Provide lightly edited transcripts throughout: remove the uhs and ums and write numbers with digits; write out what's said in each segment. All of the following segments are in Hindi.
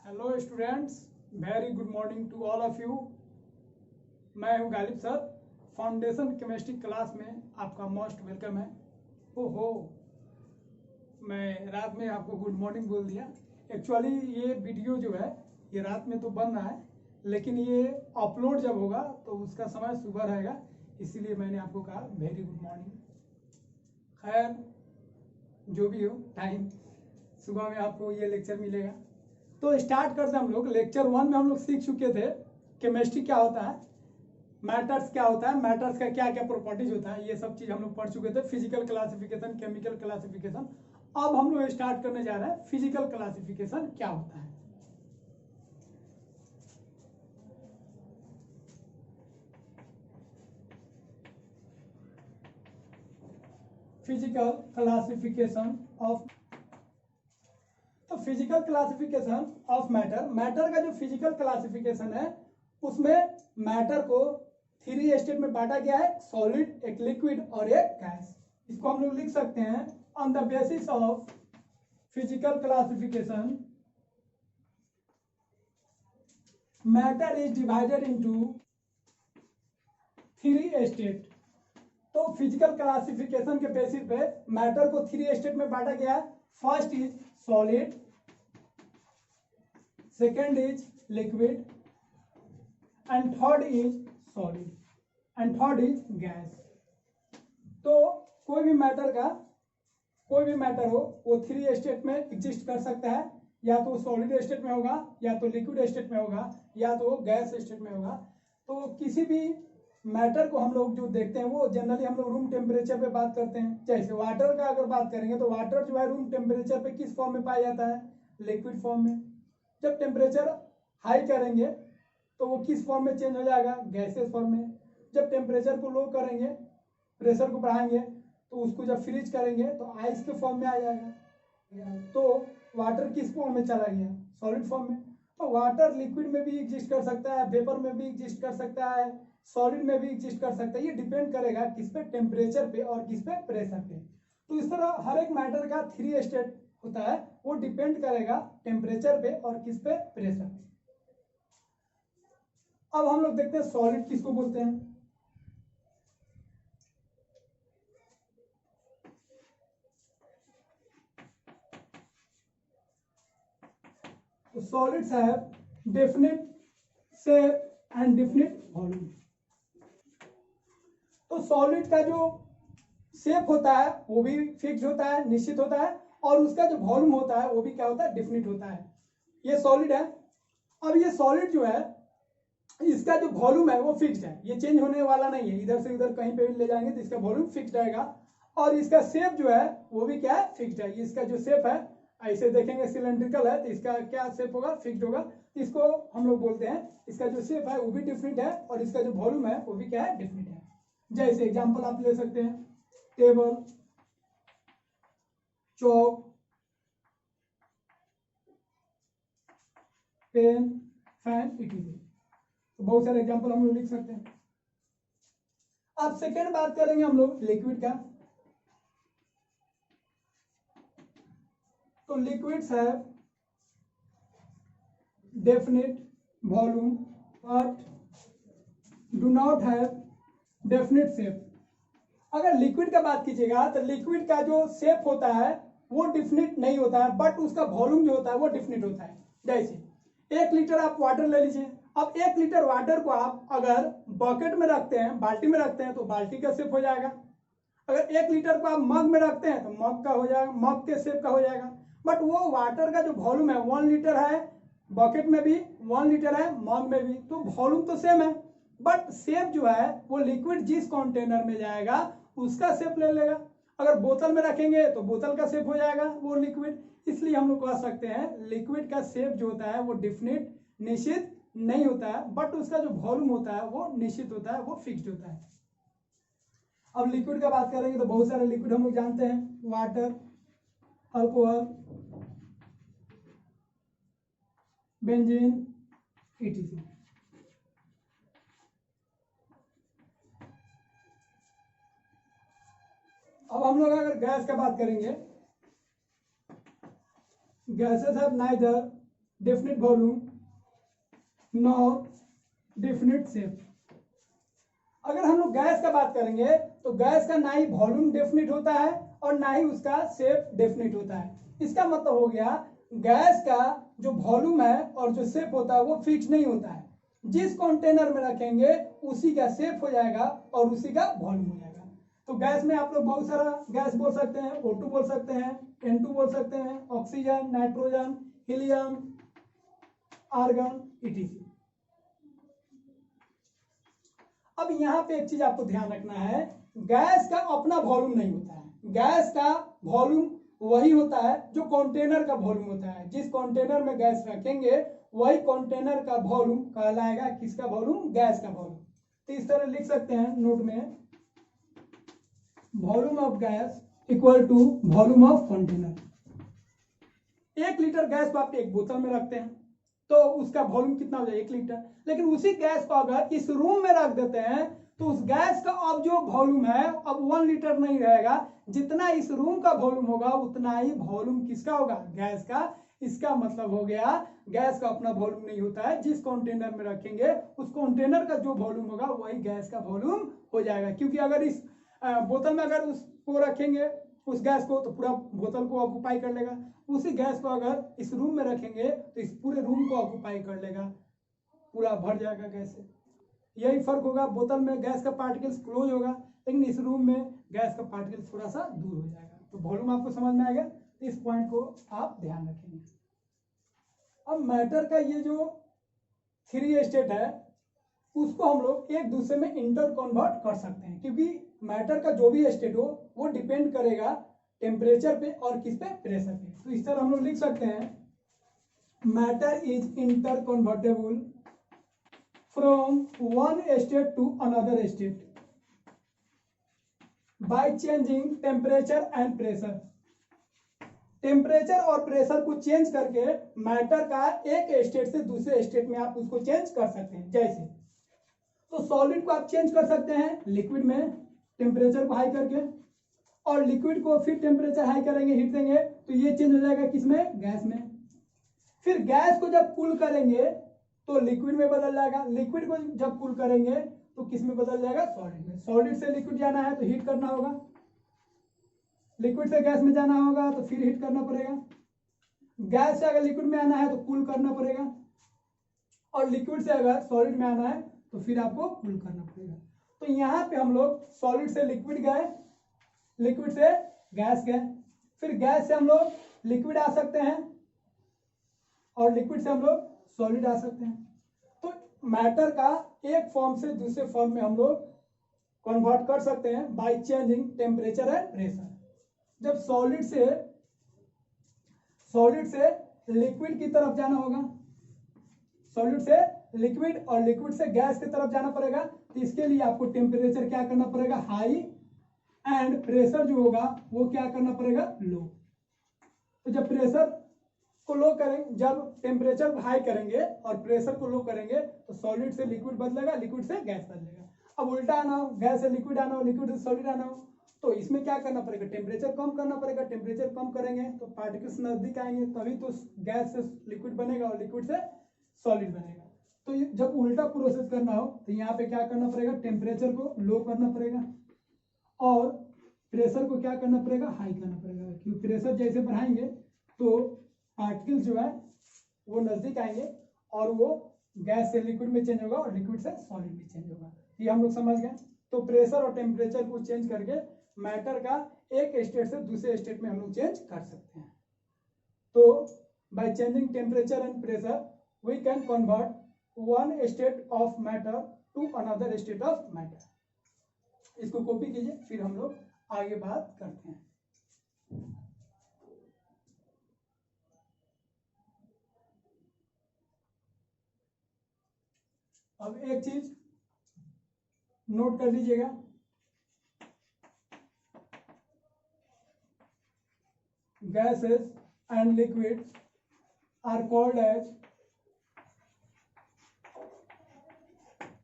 Hello students, very good morning to all of you. मैं हूं Ghalib sir. Foundation chemistry class में आपका मोस्ट वेलकम है। ओहो, मैं रात में आपको गुड मॉर्निंग बोल दिया। एक्चुअली ये वीडियो जो है ये रात में तो बन रहा है, लेकिन ये अपलोड जब होगा तो उसका समय सुबह रहेगा, इसीलिए मैंने आपको कहा वेरी गुड मॉर्निंग। खैर, जो भी हो, टाइम सुबह में आपको ये लेक्चर मिलेगा। तो स्टार्ट करते हैं हम लोग। लेक्चर 1 में हम लोग सीख चुके थे केमिस्ट्री क्या होता है, मैटर्स क्या होता है, मैटर्स का क्या क्या प्रॉपर्टीज होता है, ये सब चीज हम लोग पढ़ चुके थे। Physical classification, chemical classification. अब हम लोग स्टार्ट करने जा रहे हैं फिजिकल क्लासिफिकेशन क्या होता है। फिजिकल क्लासिफिकेशन ऑफ तो physical classification of matter. Matter का जो फिजिकल क्लासिफिकेशन है उसमें मैटर को 3 स्टेट में बांटा गया है, सॉलिड, एक लिक्विड और एक गैस। इसको हम लोग लिख सकते हैं on the basis of physical classification matter is divided into 3 state. तो फिजिकल क्लासिफिकेशन के बेसिस पे मैटर को 3 स्टेट में बांटा गया है। First is solid, second is liquid and third is solid and third is gas. तो कोई भी मैटर हो वो 3 स्टेट में एग्जिस्ट कर सकता है, या तो सॉलिड स्टेट में होगा, या तो लिक्विड स्टेट में होगा, या तो गैस स्टेट में होगा। तो किसी भी मैटर को हम लोग जो देखते हैं वो जनरली हम लोग रूम टेम्परेचर पे बात करते हैं। जैसे वाटर का अगर बात करेंगे तो वाटर जो है रूम टेम्परेचर पे किस फॉर्म में पाया जाता है, लिक्विड फॉर्म में। जब टेम्परेचर हाई करेंगे तो वो किस फॉर्म में चेंज हो जाएगा, गैसेस फॉर्म में। जब टेम्परेचर को लो करेंगे, प्रेशर को बढ़ाएंगे, तो उसको जब फ्रीज करेंगे तो आइस के फॉर्म में आ जाएगा। तो वाटर किस फॉर्म में चला गया, सॉलिड फॉर्म में। तो वाटर लिक्विड में भी एग्जिस्ट कर सकता है, वेपर में भी एग्जिस्ट कर सकता है, सॉलिड में भी एग्जिस्ट कर सकता है। ये डिपेंड करेगा किस पे, टेम्परेचर पे और किस पे, प्रेशर पे। तो इस तरह हर एक मैटर का 3 स्टेट होता है, वो डिपेंड करेगा टेम्परेचर पे और किस पे, प्रेशर पे। अब हम लोग देखते हैं सॉलिड किसको बोलते हैं। तो solids have definite shape and definite volume. तो सॉलिड का जो शेप होता है वो भी फिक्स होता है, निश्चित होता है, और उसका जो वॉल्यूम होता है वो भी क्या होता है, डेफिनेट होता है। ये सॉलिड है। अब ये सॉलिड जो है इसका जो वॉल्यूम है वो फिक्स्ड है, ये चेंज होने वाला नहीं है। इधर से उधर कहीं पे भी ले जाएंगे तो इसका वॉल्यूम फिक्स्ड रहेगा। और इसका शेप जो है वो भी क्या है, फिक्स्ड है। इसका जो शेप है, ऐसे देखेंगे सिलेंड्रिकल है तो इसका क्या शेप होगा, फिक्स्ड होगा। इसको हम लोग बोलते हैं, इसका जो शेप है वो भी डिफरेंट है और इसका जो वॉल्यूम है वो भी क्या है, डिफरेंट है। जैसे एग्जांपल आप ले सकते हैं टेबल, चौक, पेन, फैन, इटीजी। तो बहुत सारे एग्जांपल हम लोग लिख सकते हैं। अब सेकेंड बात करेंगे हम लोग लिक्विड का। तो लिक्विड्स है definite volume but do not have definite shape. अगर लिक्विड का बात कीजिएगा तो लिक्विड का जो शेप होता है वो डिफिनिट नहीं होता है, बट उसका वॉल्यूम जो होता है वो डिफिनिट होता है। जैसे 1 लीटर आप वाटर ले लीजिए। अब 1 लीटर वाटर को आप अगर बकेट में रखते हैं, बाल्टी में रखते हैं, तो बाल्टी का शेप हो जाएगा। अगर 1 लीटर को आप मग में रखते हैं तो मग का हो जाएगा, मग के शेप का हो जाएगा। बट वो वाटर का जो वॉल्यूम है 1 लीटर है, बकेट में भी 1 लीटर है, मग में भी, तो वॉल्यूम तो सेम है, बट शेप जो है वो लिक्विड जिस कंटेनर में जाएगा उसका शेप ले लेगा। अगर बोतल में रखेंगे तो बोतल का शेप हो जाएगा वो लिक्विड। इसलिए हम लोग कह सकते हैं लिक्विड का शेप जो होता है वो डिफिनिट, निश्चित नहीं होता है, बट उसका जो वॉल्यूम होता है वो निश्चित होता है, वो फिक्स्ड होता है। अब लिक्विड का बात करेंगे तो बहुत सारे लिक्विड हम लोग जानते हैं, वाटर, अल्कोहल, बेंजीन, ईटीसी। अब हम लोग अगर गैस का बात करेंगे, gases have neither definite volume nor definite shape. अगर हम लोग गैस का बात करेंगे तो गैस का ना ही वॉल्यूम डेफिनेट होता है और ना ही उसका शेप डेफिनेट होता है। इसका मतलब हो गया गैस का जो वॉल्यूम है और जो शेप होता है वो फिक्स नहीं होता है। जिस कंटेनर में रखेंगे उसी का शेप हो जाएगा और उसी का वॉल्यूम हो जाएगा। तो गैस में आप लोग बहुत सारा गैस बोल सकते हैं, O2 बोल सकते हैं, N2 बोल सकते हैं, oxygen, nitrogen, helium, argon, etc। अब यहाँ पे एक चीज आपको ध्यान रखना है, गैस का अपना वॉल्यूम नहीं होता है। गैस का वॉल्यूम वही होता है जो कंटेनर का वॉल्यूम होता है। जिस कंटेनर में गैस रखेंगे वही कंटेनर का वॉल्यूम कहलाएगा किसका वॉल्यूम? गैस का वॉल्यूम। तो इस तरह लिख सकते हैं नोट में, volume of gas equal to volume of container. 1 litre gas को आप एक बोतल में रखते हैं तो उसका वॉल्यूम कितना हो जाए? 1 लीटर। लेकिन उसी गैस को अगर इस रूम में रख देते हैं तो उस गैस का अब जो वॉल्यूम है अब 1 लीटर नहीं रहेगा। जितना इस रूम का वॉल्यूम होगा उतना ही वॉल्यूम किसका होगा? गैस का। इसका मतलब हो गया गैस का अपना वॉल्यूम नहीं होता है। जिस कंटेनर में रखेंगे उस कंटेनर का जो वॉल्यूम होगा वही गैस का वॉल्यूम हो जाएगा। क्योंकि अगर इस बोतल में अगर उसको रखेंगे उस गैस को तो पूरा बोतल को ऑक्यूपाई कर लेगा। उसी गैस को अगर इस रूम में रखेंगे तो इस पूरे रूम को ऑक्यूपाई कर लेगा, पूरा भर जाएगा गैस से। यही फर्क होगा, बोतल में गैस का पार्टिकल्स क्लोज होगा लेकिन इस रूम में गैस का पार्टिकल्स थोड़ा सा दूर हो जाएगा। तो वॉल्यूम आपको समझ में आएगा, इस पॉइंट को आप ध्यान रखेंगे। अब मैटर का ये जो 3 स्टेट है उसको हम लोग एक दूसरे में इंटर कन्वर्ट कर सकते हैं, क्योंकि मैटर का जो भी स्टेट हो वो डिपेंड करेगा टेम्परेचर पे और किस पे? प्रेशर पे। तो इस तरह हम लोग लिख सकते हैं, matter is interconvertible from one state to another state by changing temperature and pressure. Temperature और प्रेशर को चेंज करके मैटर का एक स्टेट से दूसरे स्टेट में आप उसको चेंज कर सकते हैं। जैसे तो सॉलिड को आप चेंज कर सकते हैं लिक्विड में टेम्परेचर को हाई करके, और लिक्विड को फिर टेम्परेचर हाई करेंगे, हीट देंगे तो ये चेंज हो जाएगा किसमें? गैस में। फिर गैस को जब कूल करेंगे तो लिक्विड में बदल जाएगा, लिक्विड को जब कूल करेंगे तो किस में बदल जाएगा? सॉलिड में। सॉलिड से लिक्विड जाना है तो हीट करना होगा, लिक्विड से गैस में जाना होगा तो फिर हीट करना पड़ेगा, गैस से अगर लिक्विड में आना है तो कूल करना पड़ेगा, और लिक्विड से अगर सॉलिड में आना है तो फिर आपको कूल करना पड़ेगा। तो यहाँ पे हम लोग सॉलिड से लिक्विड गए, लिक्विड से गैस गए, फिर गैस से हम लोग लिक्विड आ सकते हैं और लिक्विड से हम लोग सॉलिड आ सकते हैं। तो मैटर का एक फॉर्म से दूसरे फॉर्म में हम लोग कन्वर्ट कर सकते हैं bye changing temperature and pressure. जब सॉलिड से लिक्विड की तरफ जाना होगा, सॉलिड से लिक्विड और लिक्विड से गैस की तरफ जाना पड़ेगा, तो इसके लिए आपको टेम्परेचर क्या करना पड़ेगा? हाई, एंड प्रेशर जो होगा वो क्या करना पड़ेगा? लो। तो जब प्रेशर को लो करेंगे, जब टेम्परेचर हाई करेंगे और प्रेशर को लो करेंगे तो सॉलिड से लिक्विड बदलेगा, लिक्विड से गैस बदलेगा। अब उल्टा आना हो, गैस से लिक्विड आना हो, लिक्विड से सॉलिड आना हो, तो इसमें क्या करना पड़ेगा? टेम्परेचर कम करना पड़ेगा। टेम्परेचर कम करेंगे तो पार्टिकल्स नजदीक आएंगे, तभी तो गैस से लिक्विड बनेगा और लिक्विड से सॉलिड बनेगा। तो जब उल्टा प्रोसेस करना हो तो यहाँ पे क्या करना पड़ेगा? टेम्परेचर को लो करना पड़ेगा और प्रेशर को क्या करना पड़ेगा? हाई करना पड़ेगा। क्योंकि प्रेशर जैसे बढ़ाएंगे तो पार्टिकल्स जो है वो नजदीक आएंगे और वो गैस से लिक्विड में चेंज होगा और लिक्विड से सॉलिड में चेंज होगा। ये हम लोग समझ गए। तो प्रेशर और टेम्परेचर को चेंज करके मैटर का एक स्टेट से दूसरे स्टेट में हम लोग चेंज कर सकते हैं। तो by changing temperature and pressure we can convert one state of matter to another state of matter. इसको कॉपी कीजिए, फिर हम लोग आगे बात करते हैं। अब एक चीज नोट कर लीजिएगा, gases and liquids are called as,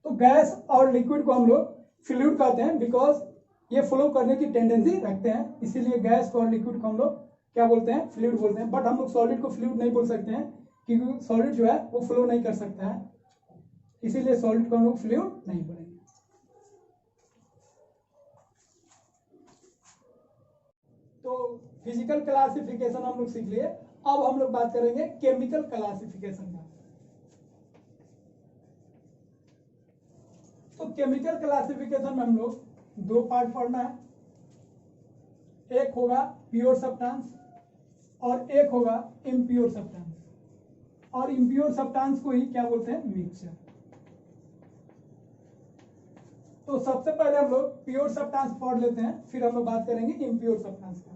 तो गैस और लिक्विड को हम लोग फ्लूइड कहते हैं, बिकॉज ये फ्लो करने की टेंडेंसी रखते हैं, इसीलिए गैस को और लिक्विड को हम लोग क्या बोलते हैं? फ्लूइड बोलते हैं। बट हम लोग सॉलिड को फ्लूइड नहीं बोल सकते हैं क्योंकि सॉलिड जो है वो फ्लो नहीं कर सकता है, इसीलिए सॉलिड को हम लोग फ्लूइड नहीं बोलेंगे। तो फिजिकल क्लासिफिकेशन हम लोग सीख लिए। अब हम लोग बात करेंगे केमिकल क्लासिफिकेशन का। तो केमिकल क्लासिफिकेशन में हम लोग दो पार्ट पढ़ना है, एक होगा प्योर सब्सटेंस और एक होगा इम्प्योर सब्सटेंस। और इम्प्योर सब्सटेंस को ही क्या बोलते हैं, मिक्सचर। तो सबसे पहले हम लोग प्योर सब्सटेंस पढ़ लेते हैं, फिर हम लोग बात करेंगे इम्प्योर सब्सटेंस का।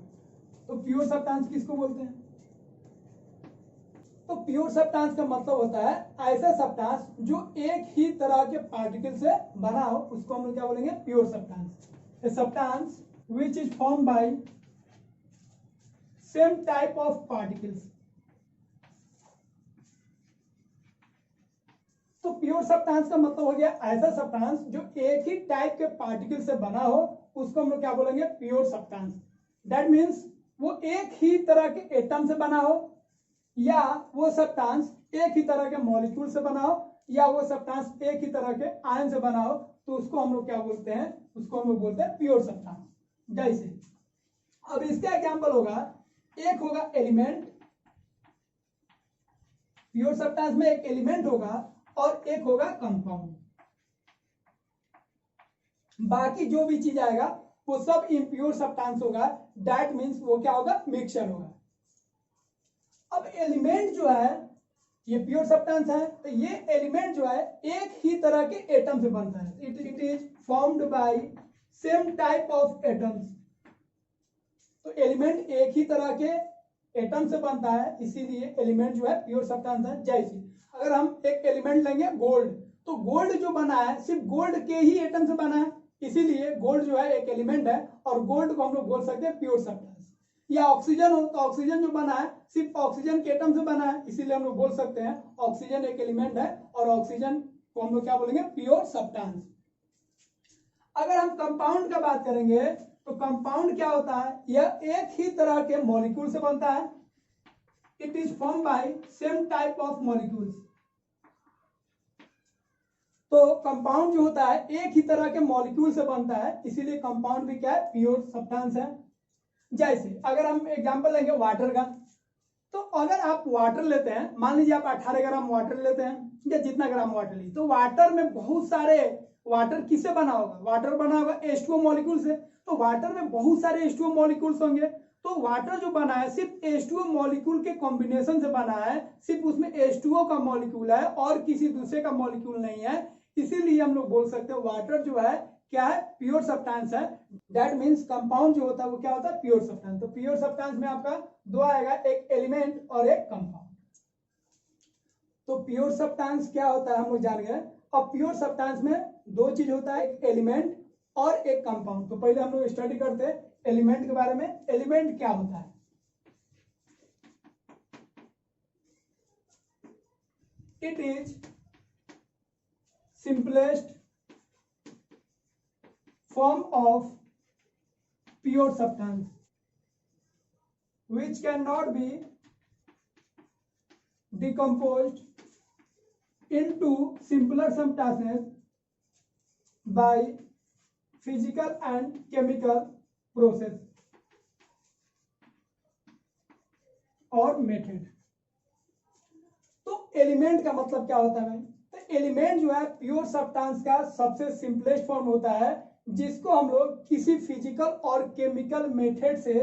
तो प्योर सब्सटेंस किसको बोलते हैं? तो प्योर सब्सटेंस का मतलब होता है ऐसा सब्सटेंस जो एक ही तरह के पार्टिकल से बना हो, उसको हम लोग क्या बोलेंगे, pure substance. A substance which is form by same type of particles. तो प्योर सब्सटेंस का मतलब हो गया ऐसा सब्सटेंस जो एक ही टाइप के पार्टिकल से बना हो, उसको हम लोग क्या बोलेंगे, प्योर सब्सटेंस। दैट मीन्स वो एक ही तरह के एटम से बना हो, या वो सब्सटेंस एक ही तरह के मॉलिक्यूल से बना हो, या वो सब्सटेंस एक ही तरह के आयन से बना हो, तो उसको हम लोग क्या बोलते हैं, उसको हम लोग बोलते हैं प्योर सब्सटेंस। जैसे अब इसका एग्जांपल होगा, एक होगा एलिमेंट, प्योर सब्सटेंस में एक एलिमेंट होगा और एक होगा कंपाउंड। बाकी जो भी चीज आएगा वो सब इम्प्योर सब्सटेंस होगा। दैट मीन्स वो क्या होगा, मिक्सचर होगा। अब एलिमेंट जो है ये प्योर सब्सटेंस है, तो ये एलिमेंट जो है एक ही तरह के एटम से बनता है। It is formed by same type of atoms. तो एलिमेंट एक ही तरह के एटम से बनता है, इसीलिए एलिमेंट जो है प्योर सब्सटेंस है। जैसे अगर हम एक एलिमेंट लेंगे गोल्ड, तो गोल्ड जो बना है सिर्फ गोल्ड के ही एटम से बना है, इसीलिए गोल्ड जो है एक एलिमेंट है और गोल्ड को हम लोग बोल सकते हैं प्योर सब्सटेंस। या ऑक्सीजन हो, तो ऑक्सीजन जो बना है सिर्फ ऑक्सीजन के एटम से बना है, इसीलिए हम लोग बोल सकते हैं ऑक्सीजन एक एलिमेंट है और ऑक्सीजन को हम लोग क्या बोलेंगे, प्योर सब्सटेंस। अगर हम कंपाउंड का बात करेंगे, तो कंपाउंड क्या होता है, यह एक ही तरह के मॉलिक्यूल से बनता है। It is form by same type of molecules. तो कंपाउंड जो होता है एक ही तरह के मॉलिक्यूल से बनता है, इसीलिए कंपाउंड भी क्या है, प्योर सब्सटेंस है। जैसे अगर हम एग्जांपल लेंगे वाटर का, तो अगर आप वाटर लेते हैं, मान लीजिए आप 18 ग्राम वाटर लेते हैं या जितना ग्राम वाटर लीजिए, तो वाटर में बहुत सारे, वाटर किससे बना होगा, वाटर बना होगा H2O मॉलिक्यूल से। तो वाटर में बहुत सारे H2O मॉलिक्यूल्स होंगे, तो वाटर जो बना है सिर्फ H2O मॉलिक्यूल के कॉम्बिनेशन से बना है, सिर्फ उसमें H2O का मॉलिक्यूल है और किसी दूसरे का मॉलिक्यूल नहीं है, इसीलिए हम लोग बोल सकते हैं वाटर जो है क्या है, प्योर सब्सटेंस है। दैट मीन्स कंपाउंड जो होता है वो क्या होता है, प्योर सब्सटेंस। तो प्योर सब्सटेंस में आपका दो आएगा, एक एलिमेंट और एक कंपाउंड। तो प्योर सब्सटेंस क्या होता है हम लोग जान गए। अब प्योर सब्सटेंस में दो चीज होता है, एक एलिमेंट और एक कंपाउंड। तो पहले हम लोग स्टडी करते हैं एलिमेंट के बारे में। एलिमेंट क्या होता है, it is simplest form of pure substance which cannot be decomposed into simpler substances by physical and chemical process और मेथड। तो एलिमेंट का मतलब क्या होता है भाई, तो एलिमेंट जो है प्योर सब्सटेंस का सबसे सिंपलेस्ट फॉर्म होता है, जिसको हम लोग किसी फिजिकल और केमिकल मेथड से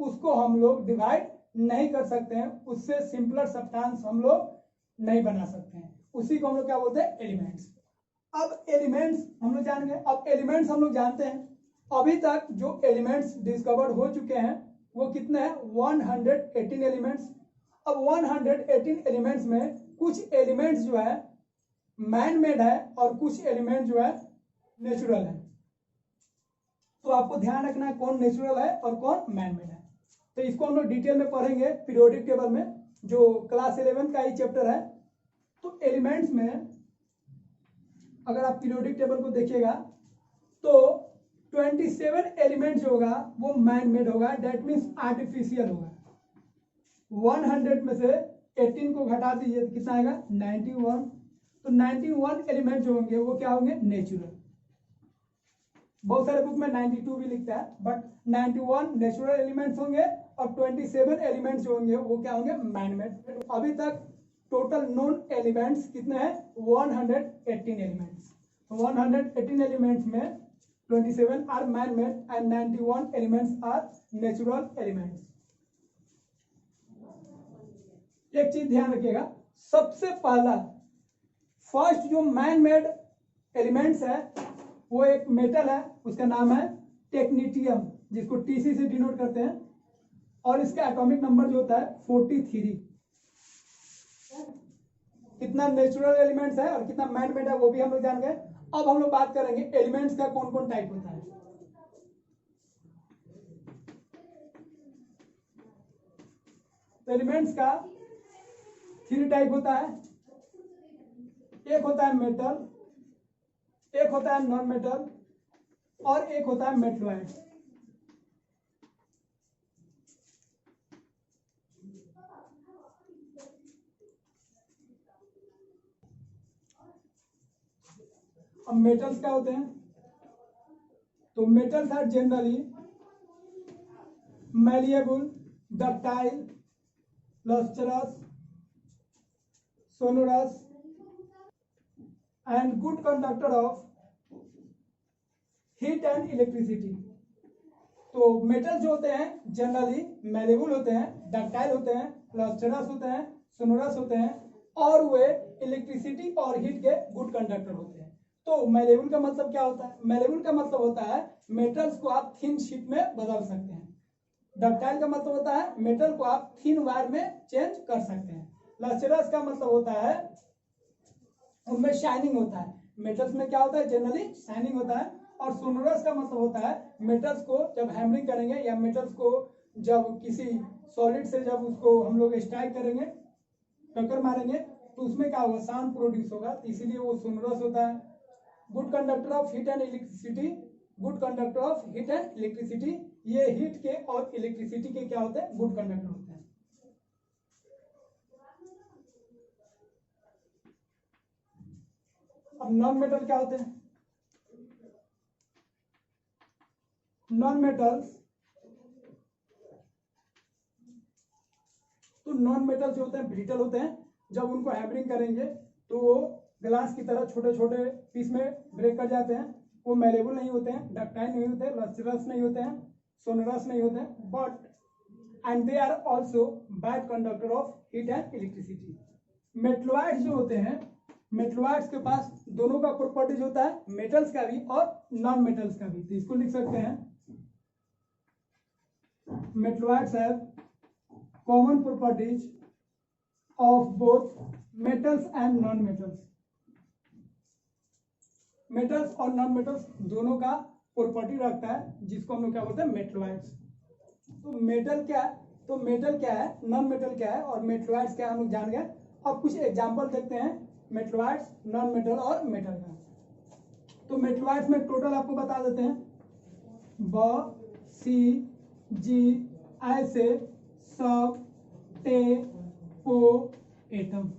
उसको हम लोग डिवाइड नहीं कर सकते हैं, उससे सिंपलर सब्सटेंस हम लोग नहीं बना सकते हैं, उसी को हम लोग क्या बोलते हैं, एलिमेंट्स। अब एलिमेंट्स हम लोग जान गए। अब एलिमेंट्स हम लोग जानते हैं, अभी तक जो एलिमेंट्स डिस्कवर्ड हो चुके हैं वो कितने हैं, 118 एलिमेंट्स। अब 118 एलिमेंट्स में कुछ एलिमेंट्स जो है मैन मेड है और कुछ एलिमेंट जो है नेचुरल है। तो आपको ध्यान रखना है कौन नेचुरल है और कौन मैन मेड है। तो इसको हम लोग डिटेल में पढ़ेंगे पीरियोडिक टेबल में, जो क्लास 11 का ही चैप्टर है। तो एलिमेंट्स में अगर आप पीरियोडिक टेबल को देखिएगा तो 27 एलिमेंट जो होगा वो मैन मेड होगा, डेट मीन्स आर्टिफिशियल होगा। 100 में से 18 को घटा दीजिए तो कितना आएगा 91। तो 91 एलिमेंट जो होंगे वो क्या होंगे नेचुरल। बहुत सारे बुक में 92 भी लिखता है, बट 91 नेचुरल एलिमेंट्स होंगे और 27 एलिमेंट्स जो होंगे वो क्या होंगे मैन मेड। अभी तक टोटल नोन एलिमेंट्स कितने हैं 118 एलिमेंट्स। 118 एलिमेंट्स में 27 are man made and 91 elements are natural elements. एक चीज ध्यान रखिएगा, सबसे पहला फर्स्ट जो मैन मेड एलिमेंट्स है वो एक मेटल है, उसका नाम है टेक्नीटियम, जिसको टीसी से डिनोट करते हैं, और इसका एटॉमिक नंबर जो होता है 43। कितना नेचुरल एलिमेंट्स है और कितना मैन मेड है वो भी हम लोग जान गए। अब हम लोग बात करेंगे एलिमेंट्स का कौन कौन टाइप होता है। एलिमेंट्स का 3 टाइप होता है। एक होता है मेटल, एक होता है नॉन मेटल और एक होता है मेटलॉइड। अब मेटल्स क्या होते हैं, तो metals are generally malleable, ductile, lustrous, sonorous and good conductor of heat and electricity. तो मेटल जो होते हैं जनरली मैलेबल होते हैं, डक्टाइल होते हैं, लस्ट्रस होते हैं, सोनोरस होते हैं, और वे इलेक्ट्रिसिटी और हीट के गुड कंडक्टर होते हैं। तो मैलेबल का मतलब क्या होता है, मैलेबल का मतलब होता है मेटल्स को आप थिन शीट में बदल सकते हैं। डक्टाइल का मतलब होता है मेटल को आप थिन वायर में चेंज कर सकते हैं। लस्ट्रस का मतलब होता है उनमें शाइनिंग होता है। मेटल्स में क्या होता है जनरली शाइनिंग होता है। और सोनोरस का मतलब होता है मेटल्स को जब हैमरिंग करेंगे या मेटल्स को जब किसी सॉलिड से जब उसको हम लोग स्ट्राइक करेंगे, टक्कर मारेंगे, तो उसमें क्या होगा साउंड प्रोड्यूस होगा, तो इसीलिए वो सोनोरस होता है। Good conductor of heat and electricity, good conductor of heat and electricity, ये हीट के और इलेक्ट्रिसिटी के क्या होते हैं गुड कंडक्टर होते हैं। अब नॉन मेटल क्या होते हैं, नॉन मेटल्स, तो नॉन मेटल्स जो होते हैं ब्रिटल होते हैं, जब उनको हैमरिंग करेंगे तो वो ग्लास की तरह छोटे छोटे पीस में ब्रेक कर जाते हैं। वो मैलेबल नहीं होते हैं, डक्टाइल नहीं होते, लस्ट्रस नहीं होते हैं, सोनोरस नहीं होते हैं, but and they are also bad conductor of heat and electricity. Metalloids जो होते हैं, मेटलॉइड्स के पास दोनों का प्रॉपर्टीज होता है, मेटल्स का भी और नॉन मेटल्स का भी। तो इसको लिख सकते हैं metalloids have common properties of both metals and non metals. Metals और नॉन मेटल्स दोनों का प्रॉपर्टी रखता है, जिसको हम लोग क्या बोलते हैं मेटलॉइड्स। तो मेटल क्या है, तो मेटल क्या है, नॉन मेटल क्या है और मेटलॉइड्स क्या है हम लोग जान गए। अब कुछ एग्जांपल देखते हैं मेटलॉइड्स, नॉन मेटल और मेटल का। तो मेटलॉइड्स में टोटल आपको बता देते हैं, ब, सी, जी, ऐसे, सब, टे, पो, एटम,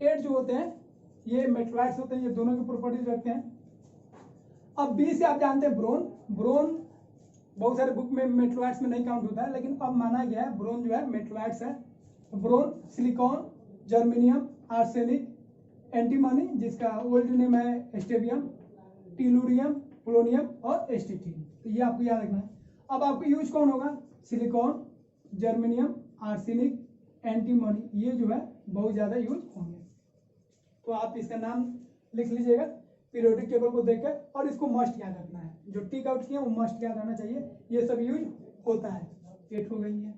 8 जो होते हैं ये मेटलॉइड्स होते हैं, ये दोनों की प्रॉपर्टीज रखते हैं। अब बी से आप जानते हैं ब्रोन, ब्रोन बहुत सारे बुक में मेटलॉइड्स में नहीं काउंट होता है, लेकिन अब माना गया है ब्रोन जो है मेटलॉइड्स है। Boron, silicon, germanium, arsenic, antimony जिसका ओल्ड नेम है स्टेबियम, टिलूरियम, पोलोनियम और एस्टिटीन। तो ये आपको याद रखना है। अब आपको यूज कौन होगा, सिलिकॉन, जर्मेनियम, आर्सेनिक, एंटीमनी, ये जो है बहुत ज्यादा यूज होंगे। तो आप इसका नाम लिख लीजिएगा पीरियोडिक टेबल को देखकर, और इसको मस्ट याद रखना है, जो टिक आउट किया वो मस्ट याद रहना चाहिए, ये सब यूज होता है। 8 हो गई है।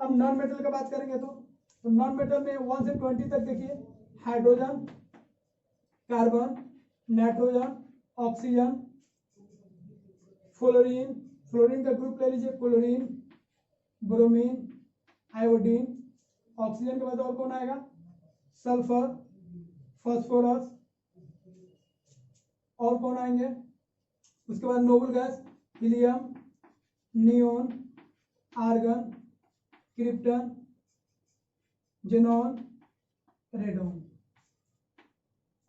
अब नॉन मेटल का बात करेंगे तो नॉन मेटल में 1 से 20 तक देखिए, hydrogen, carbon, nitrogen, oxygen, fluorine, fluorine का ग्रुप ले लीजिए, क्लोरीन, ब्रोमीन, आयोडीन। ऑक्सीजन के बाद और कौन आएगा, सल्फर, फास्फोरस, और कौन आएंगे, उसके बाद noble gas, helium, neon, argon, krypton, xenon, radon,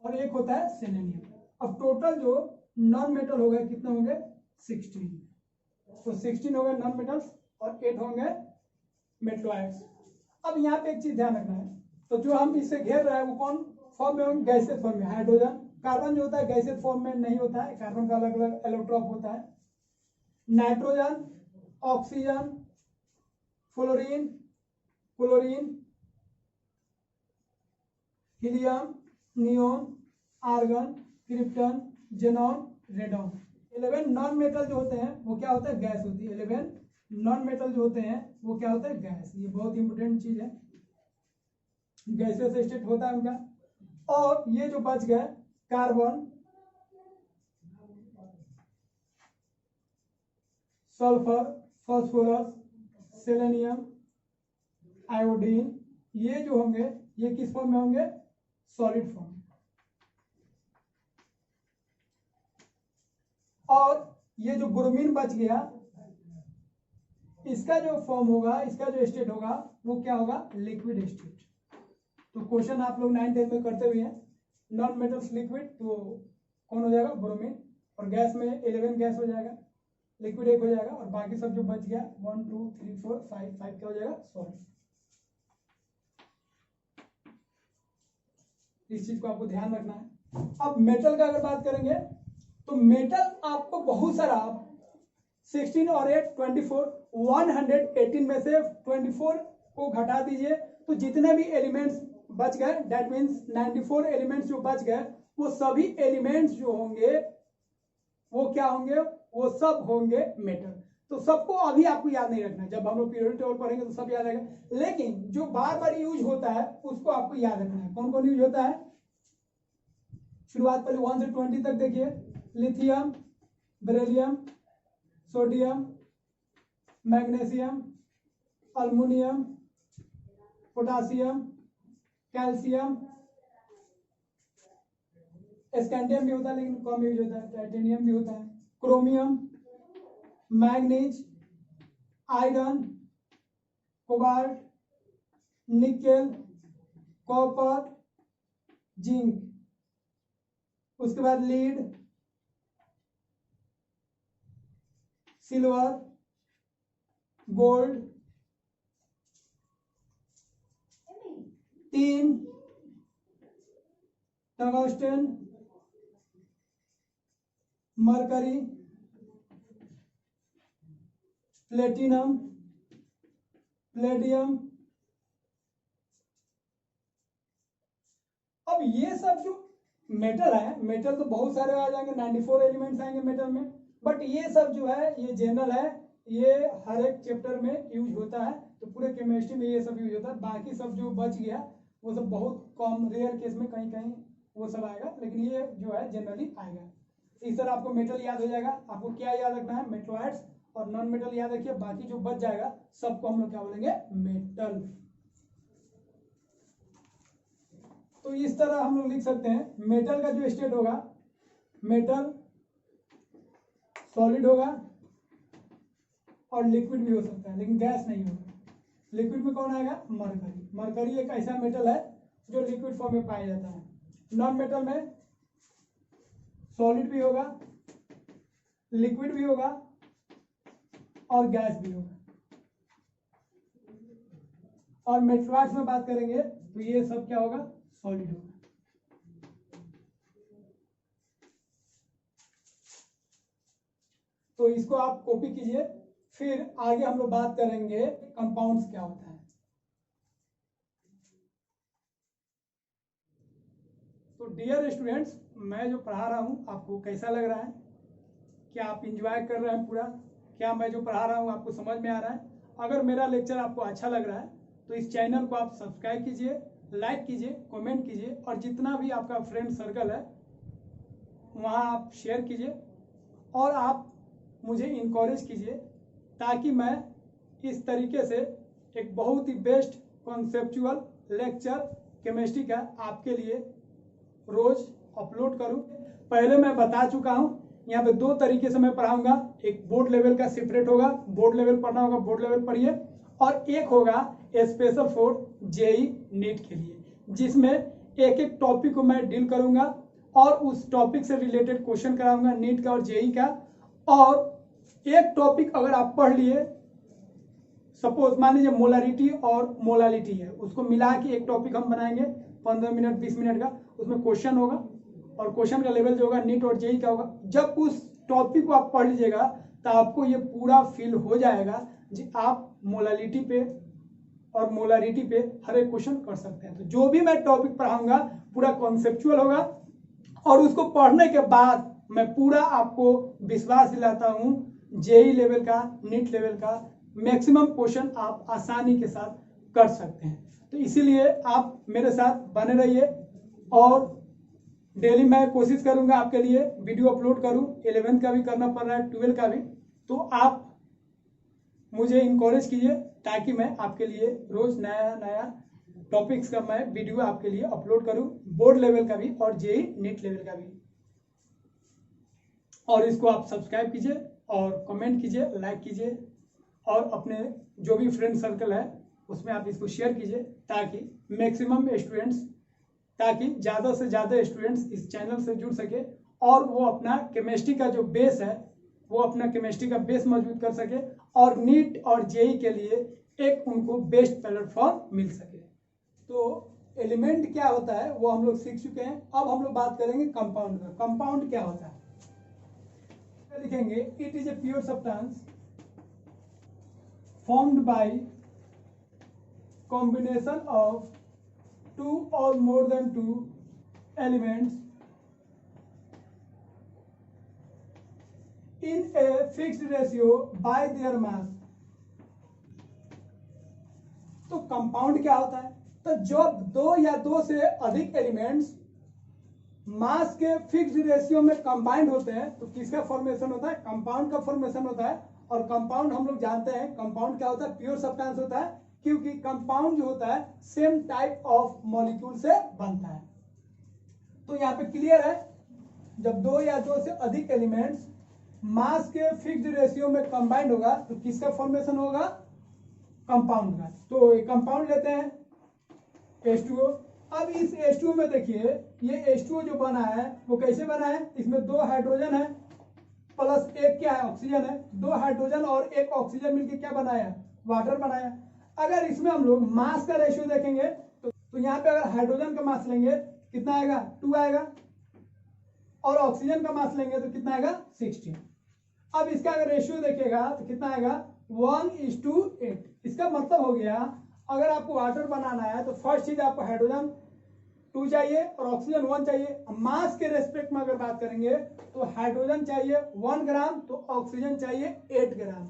और एक होता है सेलेनियम। अब टोटल जो नॉन मेटल हो गए कितने होंगे 16। तो 16 हो गए नॉन मेटल्स और 8 होंगे मेटलॉइड्स। अब यहाँ पे एक चीज ध्यान रखना है, तो जो हम इससे घेर रहे हैं वो कौन फॉर्म में होंगे, गैसेस फॉर्म में। हाइड्रोजन, कार्बन जो होता है गैसेस फॉर्म में नहीं होता है, कार्बन का अलग अलग एलोट्रॉप होता है। Nitrogen, oxygen, fluorine, chlorine, helium, neon, argon, krypton, xenon, radon. 11 non metal जो होते हैं वो क्या होता है, गैस होती है। 11 नॉन मेटल जो होते हैं वो क्या होता है, गैस। ये बहुत इंपोर्टेंट चीज है, गैसेस स्टेट होता है उनका। और ये जो बच गए carbon, sulphur, phosphorus, selenium, iodine, ये जो होंगे ये किस फॉर्म में होंगे, सॉलिड फॉर्म। और ये जो ब्रोमीन बच गया इसका जो फॉर्म होगा, इसका जो स्टेट होगा वो क्या होगा, लिक्विड स्टेट। तो क्वेश्चन आप लोग 9 10 में करते हुए हैं, नॉन मेटल्स लिक्विड, तो कौन हो जाएगा, ब्रोमीन। और गैस में 11 गैस हो जाएगा, लिक्विड 1 हो जाएगा, और बाकी सब जो बच गया 1 2 3 4 5 क्या हो जाएगा, सॉलिड। इस चीज को आपको ध्यान रखना है। अब मेटल का अगर बात करेंगे तो मेटल आपको बहुत सारा 16 और 8 24 118 में से 24 को घटा दीजिए तो जितने भी एलिमेंट्स बच गए, दैट मीन्स 94 एलिमेंट्स जो बच गए वो सभी एलिमेंट्स जो होंगे वो क्या होंगे, वो सब होंगे मेटल। तो सबको अभी आपको याद नहीं रखना, जब हम लोग पीरियोडिक टेबल पढ़ेंगे तो सब याद रहेगा, लेकिन जो बार बार यूज होता है उसको आपको याद रखना है। कौन कौन यूज होता है, शुरुआत पहले 1 से 20 तक देखिए। Lithium, beryllium, sodium, magnesium, aluminium, potassium, calcium, scandium भी होता है लेकिन कम यूज होता है, टाइटेनियम भी होता है, chromium, manganese, iron, cobalt, nickel, copper, zinc, उसके बाद lead, silver, gold, tin, tungsten, mercury, platinum, Palladium. अब ये सब जो मेटल है, मेटल तो बहुत सारे आ जाएंगे, 94 एलिमेंट्स आएंगे मेटल में, बट ये सब जो है ये जनरल है, ये हर एक चैप्टर में यूज होता है, तो पूरे केमिस्ट्री में ये सब यूज होता है। बाकी सब जो बच गया वो सब बहुत कम रेयर केस में कहीं कहीं वो सब आएगा, लेकिन ये जो है जनरली आएगा। इस तरह आपको मेटल याद हो जाएगा। आपको क्या याद रखना है, मेटलॉइड्स और नॉन मेटल याद रखिए, बाकी जो बच जाएगा सबको हम लोग क्या बोलेंगे, मेटल। तो इस तरह हम लोग लिख सकते हैं मेटल का जो स्टेट होगा, मेटल सॉलिड होगा और लिक्विड भी हो सकता है लेकिन गैस नहीं होगा। लिक्विड में कौन आएगा, मरकरी। मरकरी एक ऐसा मेटल है जो लिक्विड फॉर्म में पाया जाता है। नॉन मेटल में सॉलिड भी होगा, लिक्विड भी होगा और गैस भी होगा। और मेटलॉइड्स में बात करेंगे तो ये सब क्या होगा, सॉलिड होगा। तो इसको आप कॉपी कीजिए, फिर आगे हम लोग बात करेंगे कंपाउंड्स क्या होता है। तो डियर स्टूडेंट्स, मैं जो पढ़ा रहा हूँ आपको कैसा लग रहा है, क्या आप इंजॉय कर रहे हैं पूरा, क्या मैं जो पढ़ा रहा हूँ आपको समझ में आ रहा है? अगर मेरा लेक्चर आपको अच्छा लग रहा है तो इस चैनल को आप सब्सक्राइब कीजिए, लाइक कीजिए, कमेंट कीजिए, और जितना भी आपका फ्रेंड सर्कल है वहाँ आप शेयर कीजिए, और आप मुझे इनकरेज कीजिए ताकि मैं इस तरीके से एक बहुत ही बेस्ट कॉन्सेप्चुअल लेक्चर केमिस्ट्री का आपके लिए रोज अपलोड करूं। पहले मैं बता चुका हूं, यहाँ पे 2 तरीके से मैं पढ़ाऊंगा। एक बोर्ड लेवल का सेपरेट होगा, बोर्ड लेवल पढ़ना होगा, बोर्ड लेवल पढ़िए, और एक होगा स्पेशल फॉर जेई नीट के लिए, जिसमें एक एक टॉपिक को मैं डील करूंगा और उस टॉपिक से रिलेटेड क्वेश्चन कराऊंगा नीट का और जेई का। और एक टॉपिक अगर आप पढ़ लिए, सपोज मान लीजिए मोलारिटी और मोलालिटी है, उसको मिला के एक टॉपिक हम बनाएंगे 15 मिनट 20 मिनट का, उसमें क्वेश्चन होगा और क्वेश्चन का लेवल जो होगा नीट और जेई का होगा। जब उस टॉपिक को आप पढ़ लीजिएगा तो आपको ये पूरा फील हो जाएगा जी आप मोलालिटी पे और मोलारिटी पे हर एक क्वेश्चन कर सकते हैं। तो जो भी मैं टॉपिक पढ़ाऊंगा पूरा कॉन्सेप्चुअल होगा और उसको पढ़ने के बाद मैं पूरा आपको विश्वास दिलाता हूं जेई लेवल का, नीट लेवल का मैक्सिमम क्वेश्चन आप आसानी के साथ कर सकते हैं। तो इसीलिए आप मेरे साथ बने रहिए और डेली मैं कोशिश करूंगा आपके लिए वीडियो अपलोड करूं। 11th का भी करना पड़ रहा है, 12 का भी, तो आप मुझे इनकरेज कीजिए ताकि मैं आपके लिए रोज नया नया टॉपिक्स का मैं वीडियो आपके लिए अपलोड करूं, बोर्ड लेवल का भी और जेई नीट लेवल का भी। और इसको आप सब्सक्राइब कीजिए और कमेंट कीजिए, लाइक कीजिए और अपने जो भी फ्रेंड सर्कल है उसमें आप इसको शेयर कीजिए ताकि मैक्सिमम स्टूडेंट्स, ताकि ज़्यादा से ज़्यादा स्टूडेंट्स इस चैनल से जुड़ सके और वो अपना केमिस्ट्री का जो बेस है वो अपना केमिस्ट्री का बेस मजबूत कर सके और नीट और जेई के लिए एक उनको बेस्ट प्लेटफॉर्म मिल सके। तो एलिमेंट क्या होता है वो हम लोग सीख चुके हैं। अब हम लोग बात करेंगे कंपाउंड का। कंपाउंड क्या होता है लिखेंगे, it is a pure substance formed by combination of two or more than two elements in a fixed ratio by their mass। तो कंपाउंड क्या होता है? तो जब दो या दो से अधिक एलिमेंट्स मास के फिक्स्ड रेशियो में कंबाइंड होते हैं तो किसका फॉर्मेशन होता है? कंपाउंड का फॉर्मेशन होता है। और कंपाउंड हम लोग जानते हैं कंपाउंड क्या होता है? प्योर सब्सटेंस होता है, क्योंकि कंपाउंड जो होता है सेम टाइप ऑफ मॉलिक्यूल से बनता है। तो यहाँ पे क्लियर है, जब दो या दो से अधिक एलिमेंट्स मास के फिक्स्ड रेशियो में कंबाइंड होगा तो किसका फॉर्मेशन होगा? कंपाउंड का। तो कंपाउंड लेते हैं H2O। अब इस H2O में देखिए, ये H2O जो बना है वो कैसे बना है? इसमें दो हाइड्रोजन है प्लस एक क्या है? ऑक्सीजन है। दो हाइड्रोजन और एक ऑक्सीजन मिलकर क्या बनाया? वाटर बनाया। अगर इसमें हम लोग मास का रेशियो देखेंगे तो यहाँ पे अगर हाइड्रोजन का मास लेंगे कितना आएगा? 2 आएगा और ऑक्सीजन का मास लेंगे तो कितना आएगा? 16। अब इसका अगर रेशियो देखिएगा तो कितना आएगा? 1:8। इसका मतलब हो गया अगर आपको वाटर बनाना है तो फर्स्ट चीज आपको हाइड्रोजन 2 चाहिए और ऑक्सीजन 1 चाहिए। मास के रेस्पेक्ट में अगर बात करेंगे तो हाइड्रोजन चाहिए 1 ग्राम तो ऑक्सीजन चाहिए 8 ग्राम,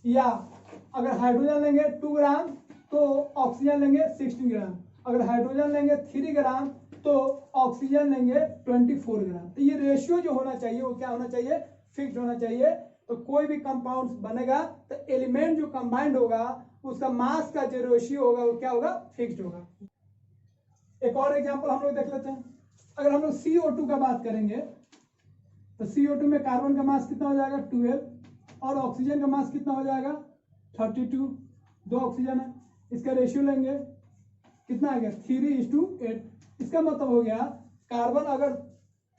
या अगर हाइड्रोजन लेंगे 2 ग्राम तो ऑक्सीजन लेंगे 16 ग्राम, अगर हाइड्रोजन लेंगे 3 ग्राम तो ऑक्सीजन लेंगे 24 ग्राम। तो ये रेशियो जो होना चाहिए वो क्या होना चाहिए? फिक्स्ड होना चाहिए। तो कोई भी कंपाउंड बनेगा तो एलिमेंट जो कंबाइंड होगा उसका मास का जो रेशियो होगा वो क्या होगा? फिक्स्ड होगा। एक और एग्जांपल हम लोग देख लेते हैं। अगर हम लोग CO2 का बात करेंगे तो CO2 में कार्बन का मास कितना हो जाएगा? 12 और ऑक्सीजन का मास कितना हो जाएगा? 32। दो ऑक्सीजन है, इसका रेशियो लेंगे कितना आ गया? 3:8। इसका मतलब हो गया कार्बन अगर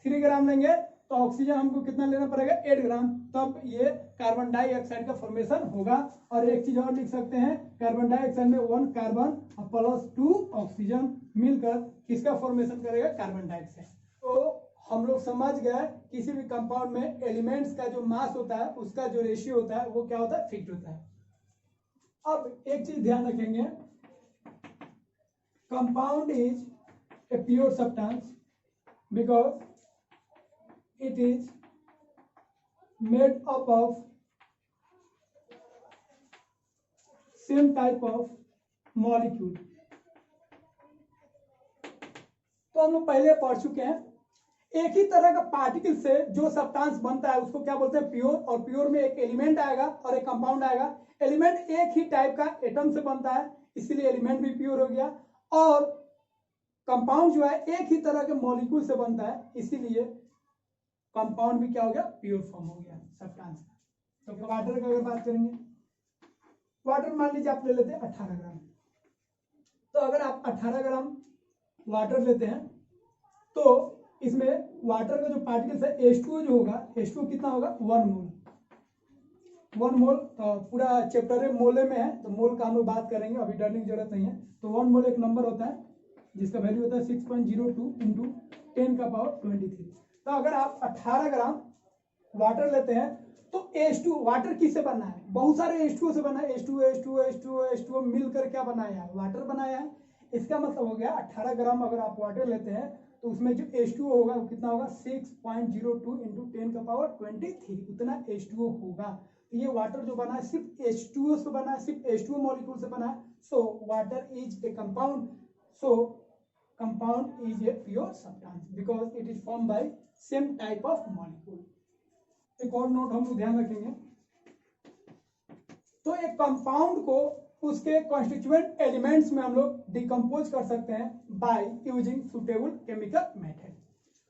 3 ग्राम लेंगे तो ऑक्सीजन हमको कितना लेना पड़ेगा? 8 ग्राम, तब ये कार्बन डाइऑक्साइड का फॉर्मेशन होगा। और एक चीज और लिख सकते हैं, कार्बन डाइऑक्साइड में 1 कार्बन और प्लस 2 ऑक्सीजन मिलकर किसका फॉर्मेशन करेगा? Carbon dioxide. तो हम लोग समझ गए किसी भी कंपाउंड में एलिमेंट्स का जो मास होता है उसका जो रेशियो होता है वो क्या होता है? फिक्स्ड होता है। अब एक चीज ध्यान रखेंगे, compound is a pure substance because it is made up of same type of molecule। तो हम लोग पहले पढ़ चुके हैं एक ही तरह का पार्टिकल से जो सब्सटेंस बनता है उसको क्या बोलते हैं? प्योर। और प्योर में एक एलिमेंट आएगा और एक कंपाउंड आएगा। एलिमेंट एक ही टाइप का एटम से बनता है इसीलिए एलिमेंट भी प्योर हो गया, और कंपाउंड जो है एक ही तरह के मॉलिक्यूल से बनता है इसीलिए कंपाउंड भी क्या हो गया? प्योर फॉर्म हो गया सब्सटेंस का। तो वाटर की अगर बात करेंगे, वाटर मान लीजिए आप ले लेते हैं 18 ग्राम, तो अगर आप 18 ग्राम वाटर लेते हैं तो इसमें वाटर का जो पार्टिकल्स है H2O जो होगा, H2O कितना होगा 1 मोल। 1 मोल पूरा चैप्टर है मोले में है, तो मोल का हम लोग बात करेंगे, अभी डरने की जरूरत नहीं है। तो 1 मोल एक नंबर होता है जिसका वैल्यू होता है 6.02 इंटू 10 का पावर 23। तो अगर आप 18 ग्राम वाटर लेते हैं तो H2 वाटर किससे बना है, बहुत सारे H2O से बना है, H2O मिलकर क्या बनाया है, वाटर बनाया है। इसका मतलब हो गया 18 ग्राम अगर आप वाटर लेते हैं तो उसमें जो H2O होगा वो कितना होगा 6.02 इंटू 10 का पावर 23, उतना H2O होगा। तो ये वाटर जो बना है सिर्फ H2O से बना है, सिर्फ H2O मॉलिक्यूल से बना है। So water is a compound, so compound is a pure substance because it is form by same type of molecule. एक और नोट हम लोग ध्यान रखेंगे, तो एक कंपाउंड को उसके कॉन्स्टिट्यूएंट एलिमेंट्स में हम लोग डिकम्पोज कर सकते हैं by using suitable chemical method.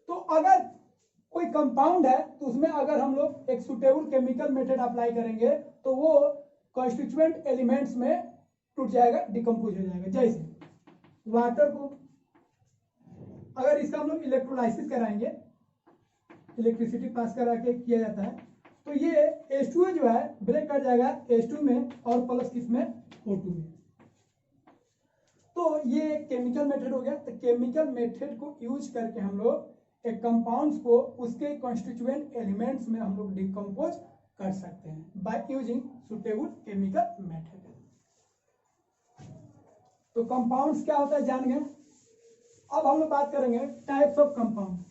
तो अगर कोई कंपाउंड है तो उसमें अगर हम लोग एक सुटेबल केमिकल मेथड अप्लाई करेंगे तो वो कॉन्स्टिट्यूएंट एलिमेंट्स में टूट जाएगा, डिकम्पोज हो जाएगा। जैसे वाटर को अगर इसका हम लोग इलेक्ट्रोलाइसिस कराएंगे, इलेक्ट्रिसिटी पास करा के किया जाता है, तो ये H2O जो है ब्रेक कर जाएगा H2 में और प्लस किसमें O2 में। तो ये केमिकल मेथड हो गया। तो केमिकल मेथड को यूज करके हम लोग एक कंपाउंड्स को उसके कॉन्स्टिट्यूएंट एलिमेंट्स में हम लोग डिकम्पोज कर सकते हैं by using suitable chemical method. तो कंपाउंड्स क्या होता है जान गए। अब हम लोग बात करेंगे टाइप्स ऑफ कंपाउंड।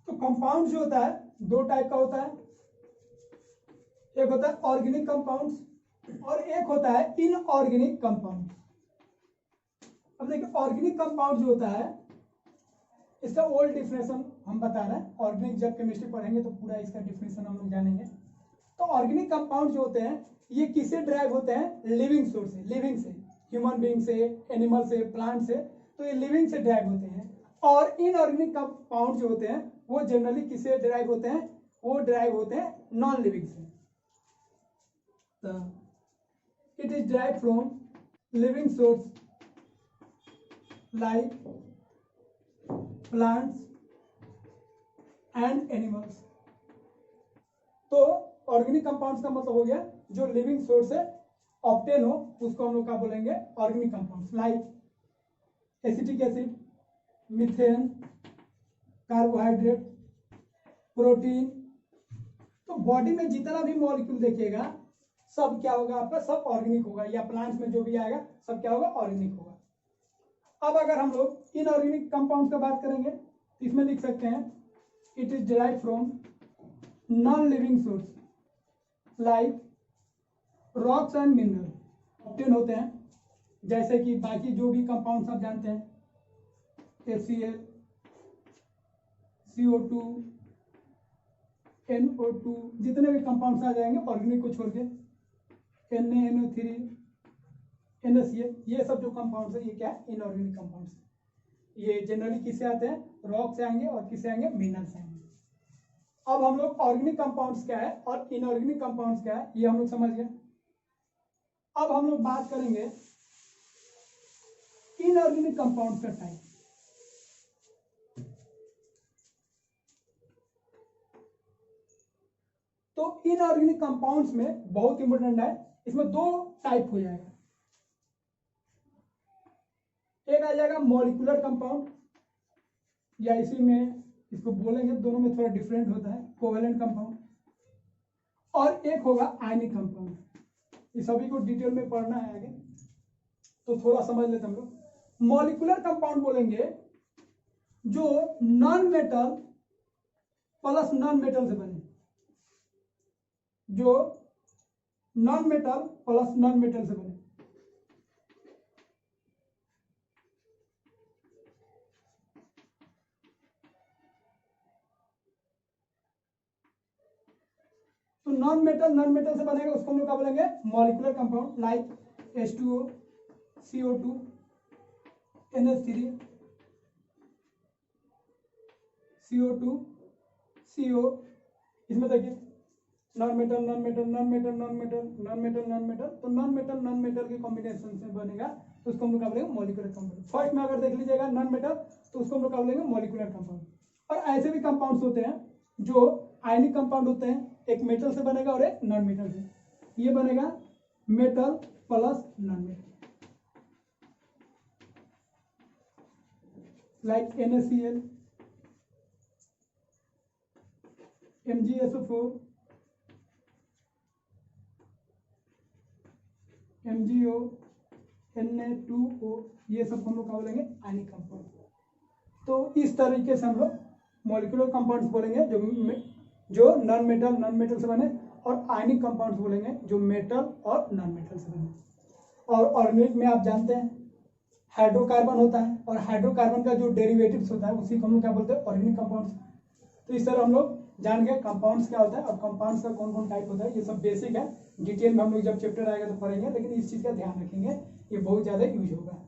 तो कंपाउंड जो होता है दो टाइप का होता है, एक होता है ऑर्गेनिक कंपाउंड्स और एक होता है इनऑर्गेनिक कंपाउंड। अब देखिए ऑर्गेनिक कंपाउंड जो होता है इसका ओल्ड डिफिनेशन हम बता रहे हैं, ऑर्गेनिक जब केमिस्ट्री पढ़ेंगे तो पूरा इसका डिफिनेशन हम लोग जानेंगे। तो ऑर्गेनिक कंपाउंड जो होते हैं ये किससे ड्राइव होते हैं, लिविंग सोर्स से, लिविंग से, ह्यूमन बीइंग से, एनिमल से, प्लांट से, तो ये लिविंग से ड्राइव होते हैं। और इनऑर्गेनिक कंपाउंड जो होते हैं वो जनरली किससे ड्राइव होते हैं, वो ड्राइव होते हैं नॉन लिविंग से। It is drive from living source like plants and animals. तो ऑर्गेनिक कंपाउंड्स का मतलब हो गया जो लिविंग सोर्स से ऑब्टेन हो उसको हम लोग क्या बोलेंगे, organic compounds. Like acetic acid, methane, carbohydrate, protein. तो बॉडी में जितना भी मॉलिक्यूल देखिएगा सब क्या होगा आपका, सब ऑर्गेनिक होगा, या प्लांट्स में जो भी आएगा सब क्या होगा, ऑर्गेनिक होगा। अब अगर हम लोग इनऑर्गेनिक कंपाउंड का बात करेंगे तो इसमें लिख सकते हैं it is derived from non living source like rocks and mineral obtain होते हैं, जैसे कि बाकी जो भी कंपाउंड आप जानते हैं HCl, CO2, NO2, जितने भी कंपाउंड्स आ जाएंगे ऑर्गेनिक को छोड़ के, NaNO3, NaCl, ये सब जो कंपाउंड्स है ये क्या है, इनऑर्गेनिक कंपाउंड्स। ये जनरली किससे आते हैं, रॉक से आएंगे और किससे आएंगे, मिनरल से आएंगे। अब हम लोग ऑर्गेनिक कंपाउंड्स क्या है और इनऑर्गेनिक कंपाउंड्स क्या है ये हम लोग समझ गए। अब हम लोग बात करेंगे इनऑर्गेनिक कंपाउंड्स का टाइप। तो इनऑर्गेनिक कंपाउंड्स में बहुत इंपॉर्टेंट है, इसमें दो टाइप हो जाएगा। एक आ जाएगा मॉलिक्यूलर कंपाउंड, या इसी में इसको बोलेंगे, दोनों में थोड़ा डिफरेंट होता है, कोवेलेंट कंपाउंड। और एक होगा आयनिक कंपाउंड। ये सभी को डिटेल में पढ़ना है आगे, तो थोड़ा समझ लेते हम लोग। मॉलिक्यूलर कंपाउंड बोलेंगे जो non metal plus non metal से बने, जो non metal plus non metal से बने। तो नॉन मेटल से बनेगा उसको हम लोग क्या बोलेंगे, molecular compound. Like H2O, CO2, NH3, CO2, CO। इसमें देखिए non metal non metal non metal non metal non metal non metal, तो नॉन मेटल के कॉम्बिनेशन से बनेगा तो उसको हम लोग क्या बोलेंगे मॉलिक्यूलर कंपाउंड। फर्स्ट में अगर देख लीजिएगा नॉन मेटल तो उसको हम लोग क्या बोलेंगे मॉलिक्यूलर कंपाउंड। और ऐसे भी कंपाउंड्स होते हैं जो आयनिक कंपाउंड होते हैं, एक मेटल से बनेगा और एक नॉन मेटल से, ये बनेगा metal plus non metal, like NaCl, MgSO4, MgO, Na2O, ये सब हम लोग क्या बोलेंगे आयनिक कंपाउंड। तो इस तरीके से हम लोग मॉलिक्यूलर कंपाउंड्स बोलेंगे जो नॉन मेटल से बने, और आयनिक कंपाउंड्स बोलेंगे जो मेटल और नॉन मेटल से बने। और ऑर्गेनिक में आप जानते हैं हाइड्रोकार्बन होता है, और हाइड्रोकार्बन का जो डेरिवेटिव्स होता है उसी को हम लोग क्या बोलते हैं ऑर्गेनिक कंपाउंड्स। तो इस तरह हम लोग जान गए कंपाउंड्स क्या होता है और कंपाउंड्स का कौन कौन टाइप होता है। ये सब बेसिक है, डिटेल में हम लोग जब चैप्टर आएगा तो पढ़ेंगे, लेकिन इस चीज़ का ध्यान रखेंगे, ये बहुत ज़्यादा यूज होगा।